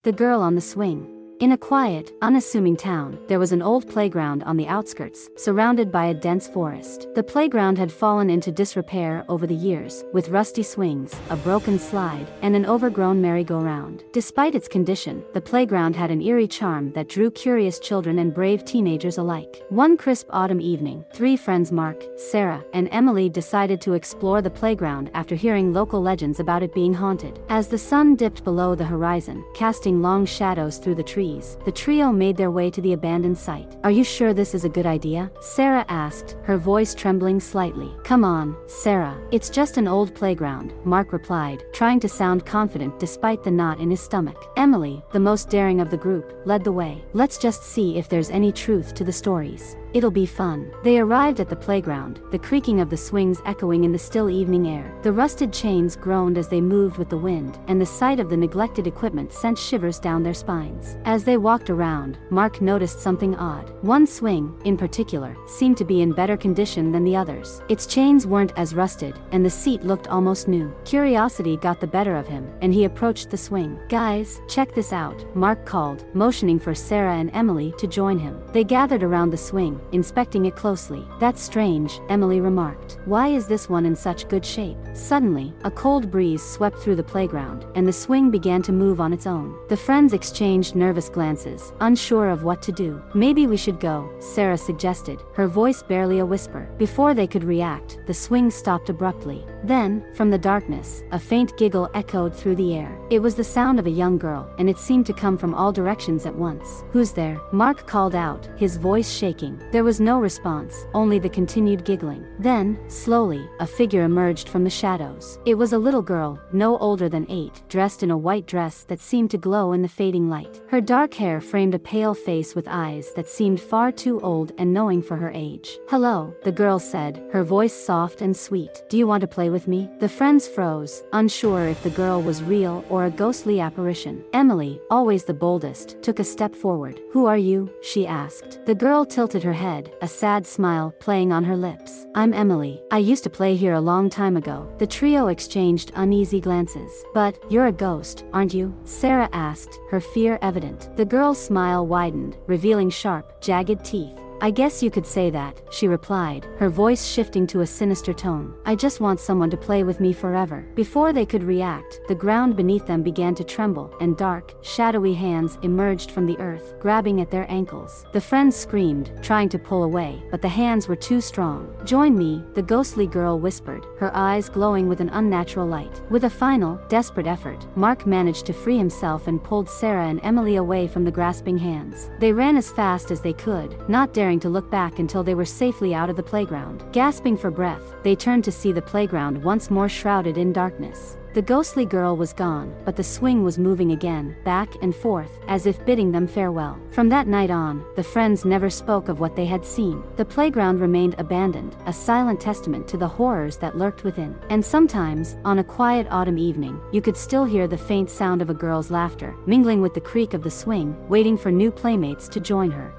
The Girl on the Swing. In a quiet, unassuming town, there was an old playground on the outskirts, surrounded by a dense forest. The playground had fallen into disrepair over the years, with rusty swings, a broken slide, and an overgrown merry-go-round. Despite its condition, the playground had an eerie charm that drew curious children and brave teenagers alike. One crisp autumn evening, three friends Mark, Sarah, and Emily decided to explore the playground after hearing local legends about it being haunted. As the sun dipped below the horizon, casting long shadows through the trees, the trio made their way to the abandoned site. "Are you sure this is a good idea?" Sarah asked, her voice trembling slightly. "Come on, Sarah. It's just an old playground," Mark replied, trying to sound confident despite the knot in his stomach. Emily, the most daring of the group, led the way. "Let's just see if there's any truth to the stories. It'll be fun." They arrived at the playground, the creaking of the swings echoing in the still evening air. The rusted chains groaned as they moved with the wind, and the sight of the neglected equipment sent shivers down their spines. As they walked around, Mark noticed something odd. One swing, in particular, seemed to be in better condition than the others. Its chains weren't as rusted, and the seat looked almost new. Curiosity got the better of him, and he approached the swing. "Guys, check this out," Mark called, motioning for Sarah and Emily to join him. They gathered around the swing, inspecting it closely. "That's strange," Emily remarked. "Why is this one in such good shape?" Suddenly, a cold breeze swept through the playground, and the swing began to move on its own. The friends exchanged nervous glances, unsure of what to do. "Maybe we should go," Sarah suggested, her voice barely a whisper. Before they could react, the swing stopped abruptly. Then, from the darkness, a faint giggle echoed through the air. It was the sound of a young girl, and it seemed to come from all directions at once. "Who's there?" Mark called out, his voice shaking. There was no response, only the continued giggling. Then, slowly, a figure emerged from the shadows. It was a little girl, no older than 8, dressed in a white dress that seemed to glow in the fading light. Her dark hair framed a pale face with eyes that seemed far too old and knowing for her age. "Hello," the girl said, her voice soft and sweet. "Do you want to play with me?" The friends froze, unsure if the girl was real or a ghostly apparition. Emily, always the boldest, took a step forward. "Who are you?" she asked. The girl tilted her head, a sad smile playing on her lips. "I'm Emily. I used to play here a long time ago." The trio exchanged uneasy glances. "But, you're a ghost, aren't you?" Sarah asked, her fear evident. The girl's smile widened, revealing sharp, jagged teeth. "I guess you could say that," she replied, her voice shifting to a sinister tone. "I just want someone to play with me forever." Before they could react, the ground beneath them began to tremble, and dark, shadowy hands emerged from the earth, grabbing at their ankles. The friends screamed, trying to pull away, but the hands were too strong. "Join me," the ghostly girl whispered, her eyes glowing with an unnatural light. With a final, desperate effort, Mark managed to free himself and pulled Sarah and Emily away from the grasping hands. They ran as fast as they could, not daring to look back until they were safely out of the playground. Gasping for breath, they turned to see the playground once more shrouded in darkness. The ghostly girl was gone, but the swing was moving again, back and forth, as if bidding them farewell. From that night on, the friends never spoke of what they had seen. The playground remained abandoned, a silent testament to the horrors that lurked within. And sometimes, on a quiet autumn evening, you could still hear the faint sound of a girl's laughter, mingling with the creak of the swing, waiting for new playmates to join her.